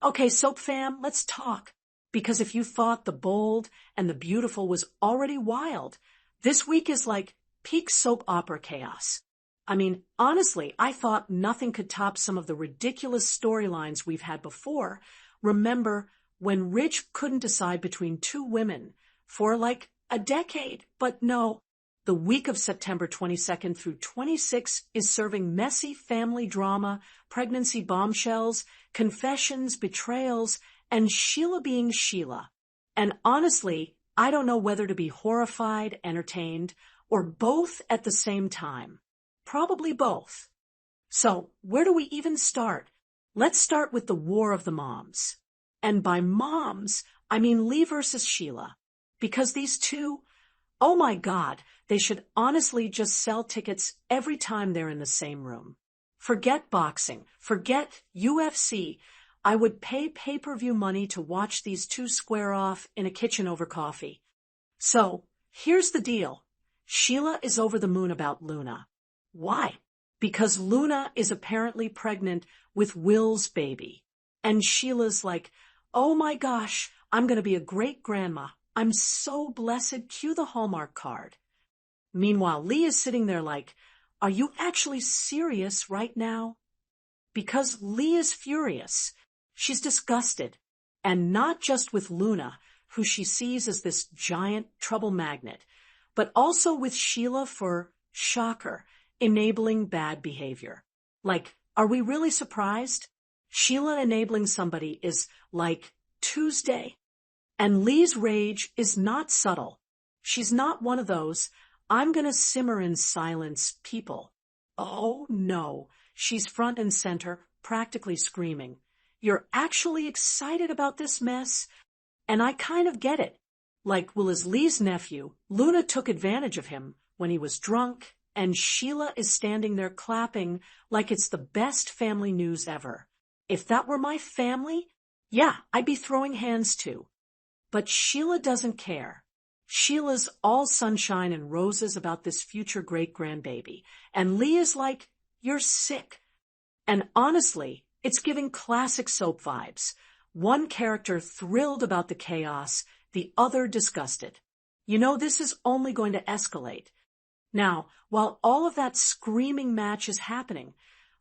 Okay, Soap Fam, let's talk. Because if you thought the bold and the beautiful was already wild, this week is like peak soap opera chaos. I mean, honestly, I thought nothing could top some of the ridiculous storylines we've had before. Remember when Rich couldn't decide between two women for like a decade? But no, the week of September 22nd through 26 is serving messy family drama, pregnancy bombshells, confessions, betrayals, and Sheila being Sheila. And honestly, I don't know whether to be horrified, entertained, or both at the same time. Probably both. So, where do we even start? Let's start with the War of the Moms. And by moms, I mean Li versus Sheila. Because these two, oh my God, they should honestly just sell tickets every time they're in the same room. Forget boxing, forget UFC. I would pay pay-per-view money to watch these two square off in a kitchen over coffee. So, here's the deal. Sheila is over the moon about Luna. Why? Because Luna is apparently pregnant with Will's baby. And Sheila's like, oh my gosh, I'm going to be a great grandma. I'm so blessed. Cue the Hallmark card. Meanwhile, Li is sitting there like, are you actually serious right now? Because Li is furious. She's disgusted. And not just with Luna, who she sees as this giant trouble magnet, but also with Sheila for, shocker, enabling bad behavior. Like, are we really surprised? Sheila enabling somebody is like Tuesday. And Li's rage is not subtle. She's not one of those, I'm gonna simmer in silence people. Oh no, she's front and center, practically screaming. You're actually excited about this mess? And I kind of get it. Like Will is Li's nephew, Luna took advantage of him when he was drunk, and Sheila is standing there clapping like it's the best family news ever. If that were my family, yeah, I'd be throwing hands too. But Sheila doesn't care. Sheila's all sunshine and roses about this future great-grandbaby, and Li is like, you're sick. And honestly, it's giving classic soap vibes. One character thrilled about the chaos, the other disgusted. You know, this is only going to escalate. Now, while all of that screaming match is happening,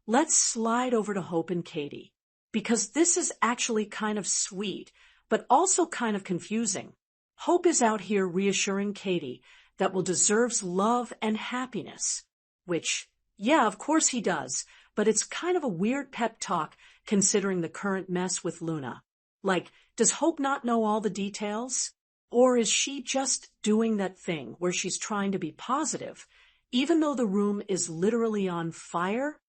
let's slide over to Hope and Katie, because this is actually kind of sweet, but also kind of confusing. Hope is out here reassuring Katie that Will deserves love and happiness, which, yeah, of course he does, but it's kind of a weird pep talk considering the current mess with Luna. Like, does Hope not know all the details? Or is she just doing that thing where she's trying to be positive, even though the room is literally on fire?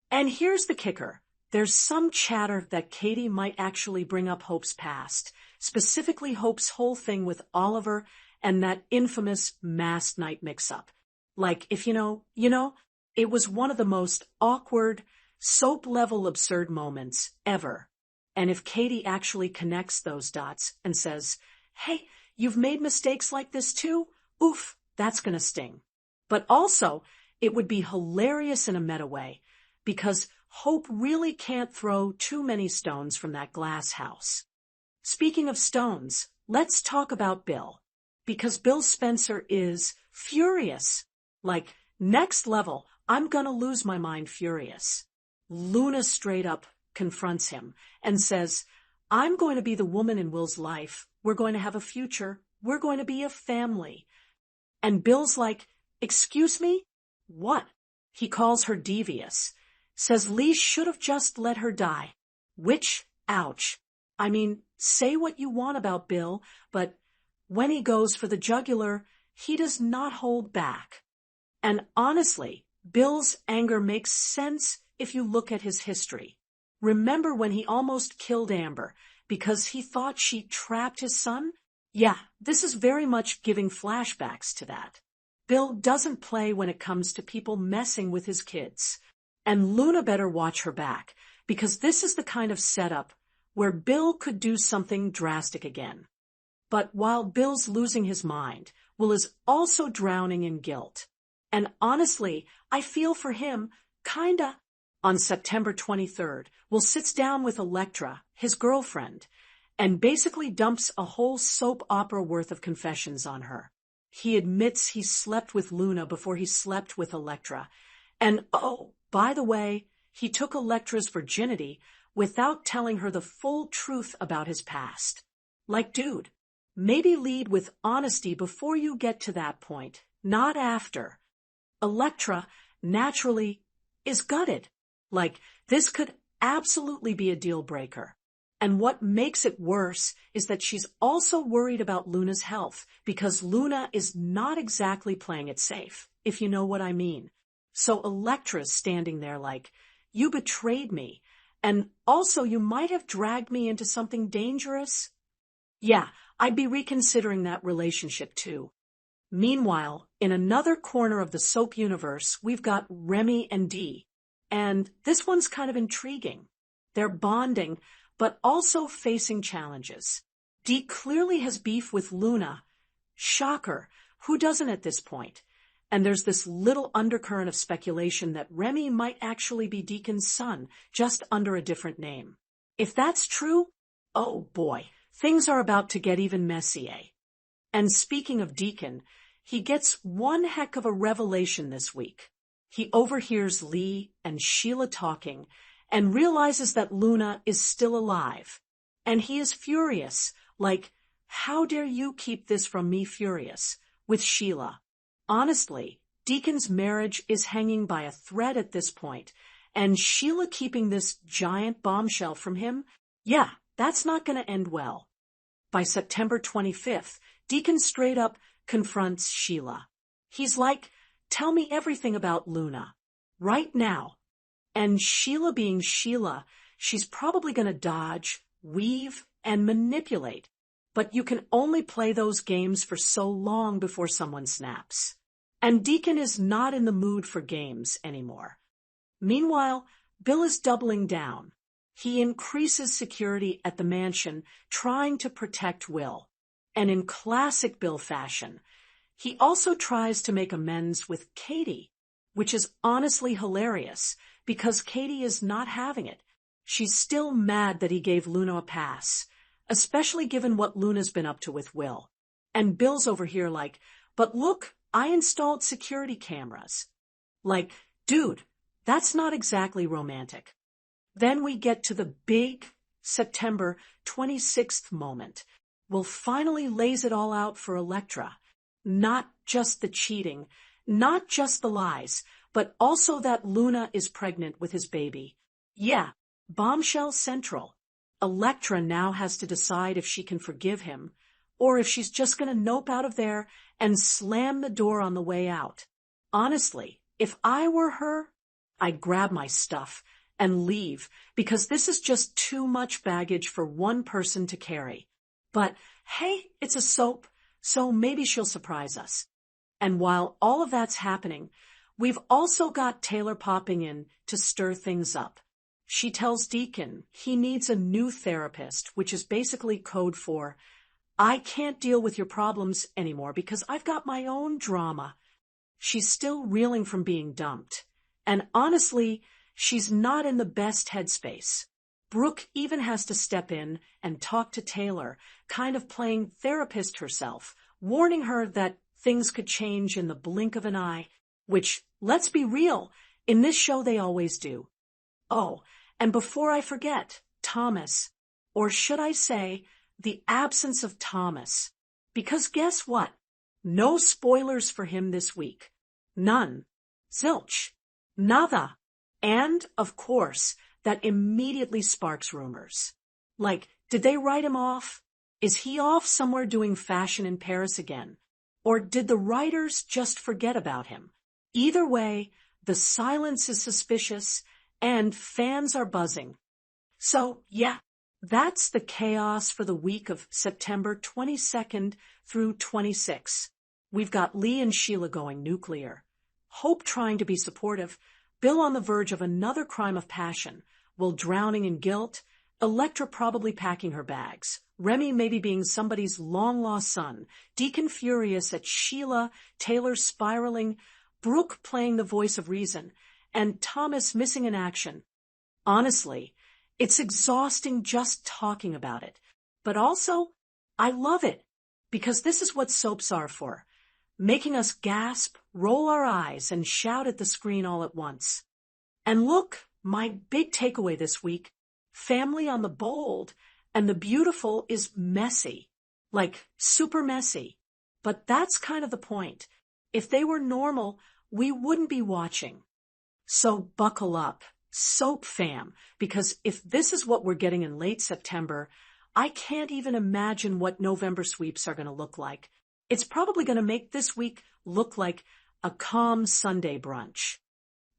And here's the kicker. There's some chatter that Katie might actually bring up Hope's past, specifically Hope's whole thing with Oliver and that infamous masked night mix-up. Like, if you know, it was one of the most awkward, soap-level absurd moments ever. And if Katie actually connects those dots and says, hey, you've made mistakes like this too? Oof, that's gonna sting. But also, it would be hilarious in a meta way, because Hope really can't throw too many stones from that glass house. Speaking of stones, let's talk about Bill. Because Bill Spencer is furious. Like, next level, I'm gonna lose my mind furious. Luna straight up confronts him and says, I'm going to be the woman in Will's life. We're going to have a future. We're going to be a family. And Bill's like, excuse me? What? He calls her devious. Says Li should have just let her die. Which, ouch. I mean, say what you want about Bill, but when he goes for the jugular, he does not hold back. And honestly, Bill's anger makes sense if you look at his history. Remember when he almost killed Amber because he thought she trapped his son? Yeah, this is very much giving flashbacks to that. Bill doesn't play when it comes to people messing with his kids. And Luna better watch her back, because this is the kind of setup where Bill could do something drastic again. But while Bill's losing his mind, Will is also drowning in guilt. And honestly, I feel for him, kinda. On September 23rd, Will sits down with Electra his girlfriend, and basically dumps a whole soap opera worth of confessions on her. He admits he slept with Luna before he slept with Electra. And oh, by the way, he took Electra's virginity without telling her the full truth about his past. Like, dude, maybe lead with honesty before you get to that point, not after. Electra, naturally, is gutted. Like, this could absolutely be a deal breaker. And what makes it worse is that she's also worried about Luna's health, because Luna is not exactly playing it safe, if you know what I mean. So Electra's standing there like, you betrayed me, and also you might have dragged me into something dangerous. Yeah, I'd be reconsidering that relationship too. Meanwhile, in another corner of the soap universe, we've got Remy and Dee. And this one's kind of intriguing. They're bonding, but also facing challenges. Dee clearly has beef with Luna. Shocker, who doesn't at this point? And there's this little undercurrent of speculation that Remy might actually be Deacon's son, just under a different name. If that's true, oh boy, things are about to get even messier. And speaking of Deacon, he gets one heck of a revelation this week. He overhears Li and Sheila talking and realizes that Luna is still alive. And he is furious, like, how dare you keep this from me, furious, with Sheila. Honestly, Deacon's marriage is hanging by a thread at this point, and Sheila keeping this giant bombshell from him, yeah, that's not going to end well. By September 25th, Deacon straight up confronts Sheila. He's like, tell me everything about Luna, right now. And Sheila being Sheila, she's probably going to dodge, weave, and manipulate. But you can only play those games for so long before someone snaps. And Deacon is not in the mood for games anymore. Meanwhile, Bill is doubling down. He increases security at the mansion, trying to protect Will. And in classic Bill fashion, he also tries to make amends with Katie, which is honestly hilarious, because Katie is not having it. She's still mad that he gave Luna a pass, especially given what Luna's been up to with Will. And Bill's over here like, but look, I installed security cameras. Like, dude, that's not exactly romantic. Then we get to the big September 26th moment. Will finally lays it all out for Electra. Not just the cheating, not just the lies, but also that Luna is pregnant with his baby. Yeah, bombshell central. Electra now has to decide if she can forgive him, or if she's just going to nope out of there and slam the door on the way out. Honestly, if I were her, I'd grab my stuff and leave, because this is just too much baggage for one person to carry. But hey, it's a soap, so maybe she'll surprise us. And while all of that's happening, we've also got Taylor popping in to stir things up. She tells Deacon he needs a new therapist, which is basically code for, I can't deal with your problems anymore because I've got my own drama. She's still reeling from being dumped. And honestly, she's not in the best headspace. Brooke even has to step in and talk to Taylor, kind of playing therapist herself, warning her that things could change in the blink of an eye, which, let's be real, in this show they always do. Oh, and before I forget, Thomas, or should I say, the absence of Thomas. Because guess what? No spoilers for him this week. None. Zilch. Nada. And, of course, that immediately sparks rumors. Like, did they write him off? Is he off somewhere doing fashion in Paris again? Or did the writers just forget about him? Either way, the silence is suspicious, and fans are buzzing. So, yeah, that's the chaos for the week of September 22nd through 26. We've got Li and Sheila going nuclear. Hope trying to be supportive. Bill on the verge of another crime of passion. Will drowning in guilt. Electra probably packing her bags. Remy maybe being somebody's long-lost son. Deacon furious at Sheila. Taylor spiraling. Brooke playing the voice of reason. And Thomas missing in action. Honestly, It's exhausting just talking about it. But also, I love it because this is what soaps are for, making us gasp, roll our eyes, and shout at the screen all at once. And look, my big takeaway this week, family on the bold and the beautiful is messy, like super messy. But that's kind of the point. If they were normal, we wouldn't be watching. So buckle up, soap fam, because if this is what we're getting in late September, I can't even imagine what November sweeps are going to look like. It's probably going to make this week look like a calm Sunday brunch.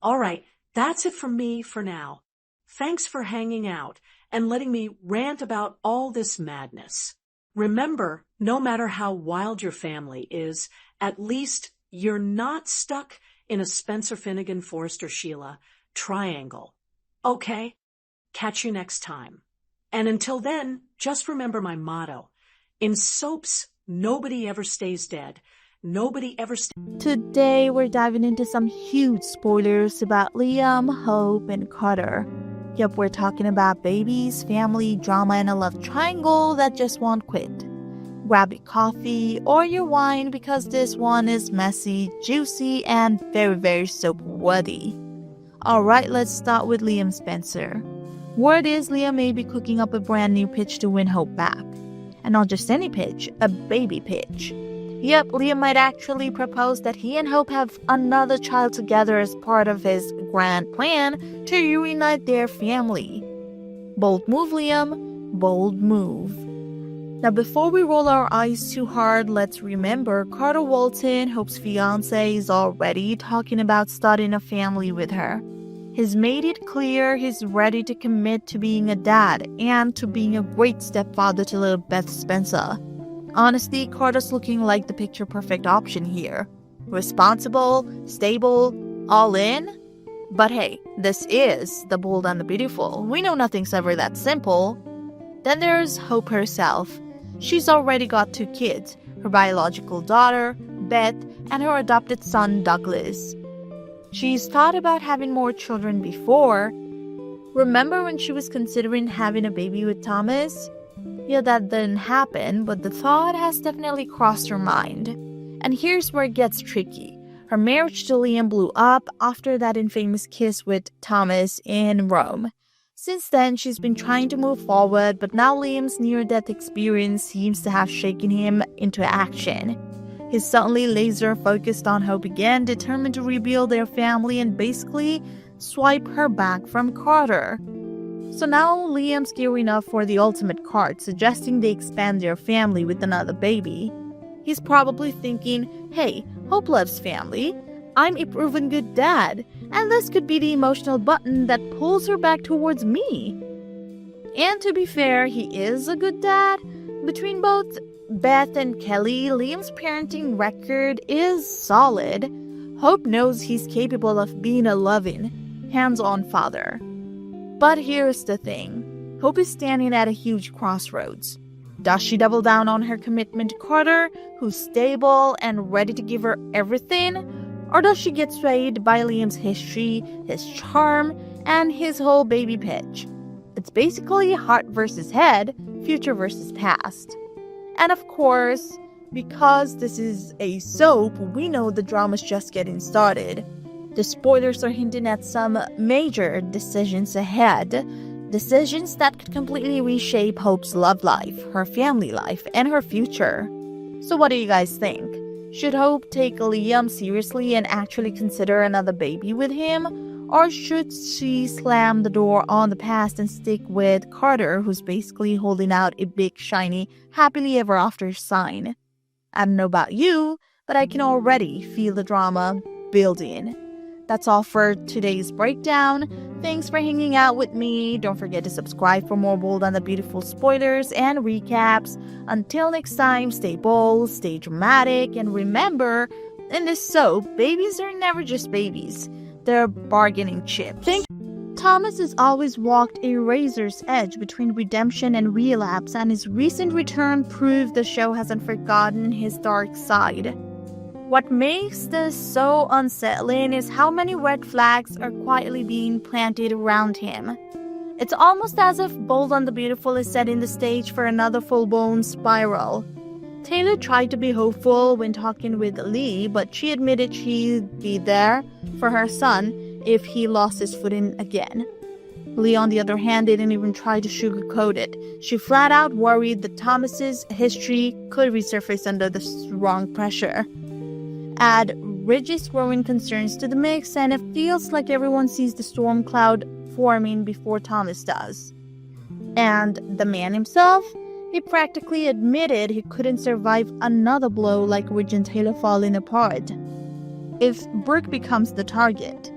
All right, that's it from me for now. Thanks for hanging out and letting me rant about all this madness. Remember, no matter how wild your family is, at least you're not stuck in a Spencer Finnegan Forrester Sheila triangle. Okay? Catch you next time. And until then, just remember my motto. In soaps, nobody ever stays dead. Nobody ever Today, we're diving into some huge spoilers about Liam, Hope, and Carter. Yep, we're talking about babies, family, drama, and a love triangle that just won't quit. Grab your coffee or your wine because this one is messy, juicy, and very, very soap-worthy. Alright, let's start with Liam Spencer. Word is Liam may be cooking up a brand new pitch to win Hope back. And not just any pitch, a baby pitch. Yep, Liam might actually propose that he and Hope have another child together as part of his grand plan to reunite their family. Bold move, Liam. Bold move. Now, before we roll our eyes too hard, let's remember Carter Walton, Hope's fiancé, is already talking about starting a family with her. He's made it clear he's ready to commit to being a dad and to being a great stepfather to little Beth Spencer. Honestly, Carter's looking like the picture-perfect option here. Responsible, stable, all in. But hey, this is the bold and the beautiful. We know nothing's ever that simple. Then there's Hope herself. She's already got 2 kids, her biological daughter, Beth, and her adopted son, Douglas. She's thought about having more children before. Remember when she was considering having a baby with Thomas? Yeah, that didn't happen, but the thought has definitely crossed her mind. And here's where it gets tricky. Her marriage to Liam blew up after that infamous kiss with Thomas in Rome. Since then, she's been trying to move forward, but now Liam's near-death experience seems to have shaken him into action. He's suddenly laser-focused on Hope again, determined to rebuild their family and basically swipe her back from Carter. So now Liam's gearing up for the ultimate card, suggesting they expand their family with another baby. He's probably thinking, hey, Hope loves family. I'm a proven good dad, and this could be the emotional button that pulls her back towards me. And to be fair, he is a good dad. Between both Beth and Kelly, Liam's parenting record is solid. Hope knows he's capable of being a loving, hands-on father. But here's the thing. Hope is standing at a huge crossroads. Does she double down on her commitment to Carter, who's stable and ready to give her everything? Or does she get swayed by Liam's history, his charm, and his whole baby pitch? It's basically heart versus head, future versus past. And of course, because this is a soap, we know the drama's just getting started. The spoilers are hinting at some major decisions ahead. Decisions that could completely reshape Hope's love life, her family life, and her future. So what do you guys think? Should Hope take Liam seriously and actually consider another baby with him? Or should she slam the door on the past and stick with Carter, who's basically holding out a big, shiny, happily ever after sign? I don't know about you, but I can already feel the drama building. That's all for today's breakdown. Thanks for hanging out with me. Don't forget to subscribe for more bold and the beautiful spoilers and recaps. Until next time, stay bold, stay dramatic, and remember, in this soap, babies are never just babies. They're bargaining chips. Thomas has always walked a razor's edge between redemption and relapse, and his recent return proved the show hasn't forgotten his dark side. What makes this so unsettling is how many red flags are quietly being planted around him. It's almost as if Bold and the Beautiful is setting the stage for another full-blown spiral. Taylor tried to be hopeful when talking with Li, but she admitted she'd be there for her son if he lost his footing again. Li, on the other hand, didn't even try to sugarcoat it. She flat out worried that Thomas's history could resurface under the wrong pressure. Add Ridge's growing concerns to the mix, and it feels like everyone sees the storm cloud forming before Thomas does. And the man himself, he practically admitted he couldn't survive another blow like Ridge and Taylor falling apart. If Brooke becomes the target,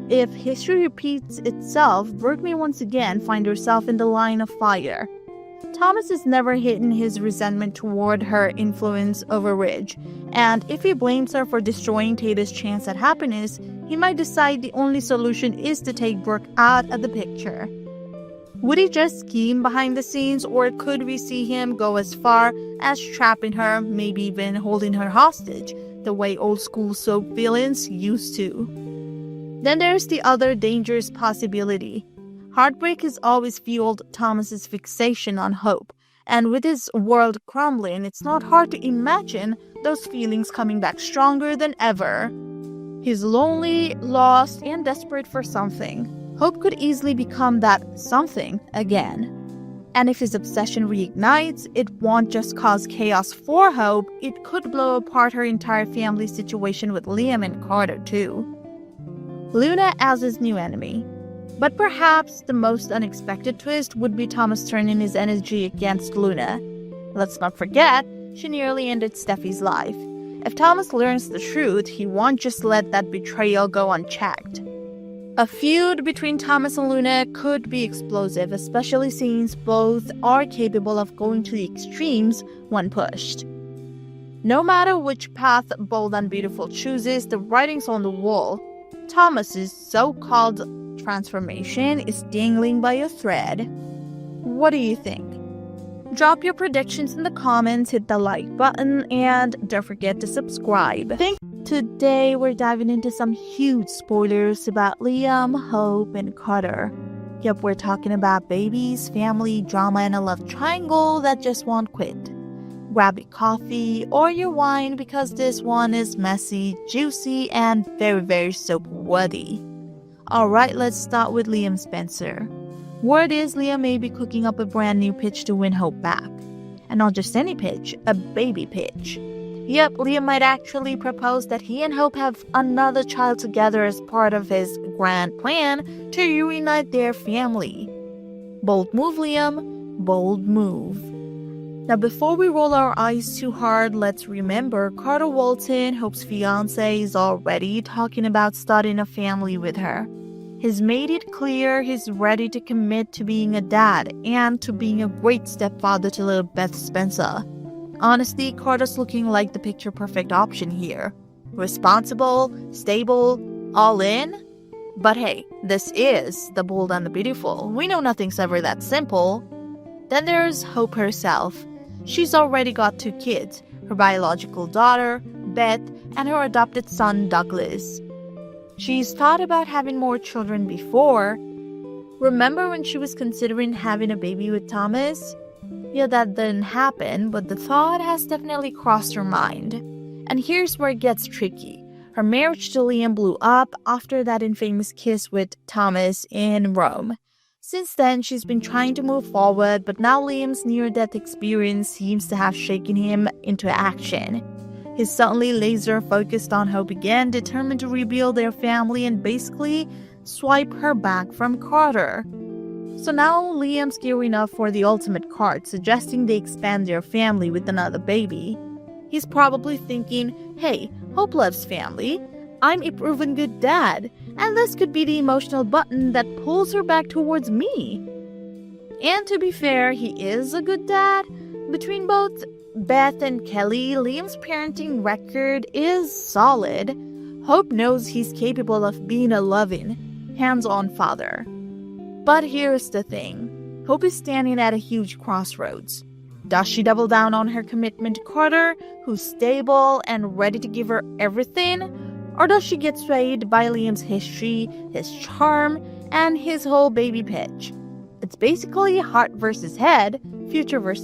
if history repeats itself, Brooke may once again find herself in the line of fire. Thomas has never hidden his resentment toward her influence over Ridge, and if he blames her for destroying Taylor's chance at happiness, he might decide the only solution is to take Brooke out of the picture. Would he just scheme behind the scenes, or could we see him go as far as trapping her, maybe even holding her hostage, the way old school soap villains used to? Then there's the other dangerous possibility. Heartbreak has always fueled Thomas's fixation on hope, and with his world crumbling, it's not hard to imagine those feelings coming back stronger than ever. He's lonely, lost, and desperate for something. Hope could easily become that something again. And if his obsession reignites, it won't just cause chaos for Hope, it could blow apart her entire family situation with Liam and Carter too. Luna as his new enemy. But perhaps the most unexpected twist would be Thomas turning his energy against Luna. Let's not forget, she nearly ended Steffi's life. If Thomas learns the truth, he won't just let that betrayal go unchecked. A feud between Thomas and Luna could be explosive, especially since both are capable of going to the extremes when pushed. No matter which path Bold and Beautiful chooses, the writing's on the wall. Thomas's so-called transformation is dangling by a thread. What do you think? Drop your predictions in the comments, hit the like button, and don't forget to subscribe. Today we're diving into some huge spoilers about Liam, Hope, and Carter. Yep, we're talking about babies, family, drama, and a love triangle that just won't quit. Grab your coffee or your wine because this one is messy, juicy, and very, very soap-worthy. Alright, let's start with Liam Spencer. Word is Liam may be cooking up a brand new pitch to win Hope back. And not just any pitch, a baby pitch. Yep, Liam might actually propose that he and Hope have another child together as part of his grand plan to reunite their family. Bold move, Liam. Bold move. Now, before we roll our eyes too hard, let's remember Carter Walton, Hope's fiancé, is already talking about starting a family with her. He's made it clear he's ready to commit to being a dad and to being a great stepfather to little Beth Spencer. Honestly, Carter's looking like the picture-perfect option here. Responsible, stable, all in. But hey, this is the Bold and the Beautiful. We know nothing's ever that simple. Then there's Hope herself. She's already got 2 kids, her biological daughter, Beth, and her adopted son, Douglas. She's thought about having more children before. Remember when she was considering having a baby with Thomas? Yeah, that didn't happen, but the thought has definitely crossed her mind. And here's where it gets tricky. Her marriage to Liam blew up after that infamous kiss with Thomas in Rome. Since then, she's been trying to move forward, but now Liam's near-death experience seems to have shaken him into action. He's suddenly laser-focused on Hope again, determined to rebuild their family and basically swipe her back from Carter. So now Liam's gearing up for the ultimate card, suggesting they expand their family with another baby. He's probably thinking, hey, Hope loves family. I'm a proven good dad, and this could be the emotional button that pulls her back towards me. And to be fair, he is a good dad. Between both Beth and Kelly, Liam's parenting record is solid. Hope knows he's capable of being a loving, hands-on father. But here's the thing. Hope is standing at a huge crossroads. Does she double down on her commitment to Carter, who's stable and ready to give her everything? Or does she get swayed by Liam's history, his charm, and his whole baby pitch? It's basically heart versus head, future versus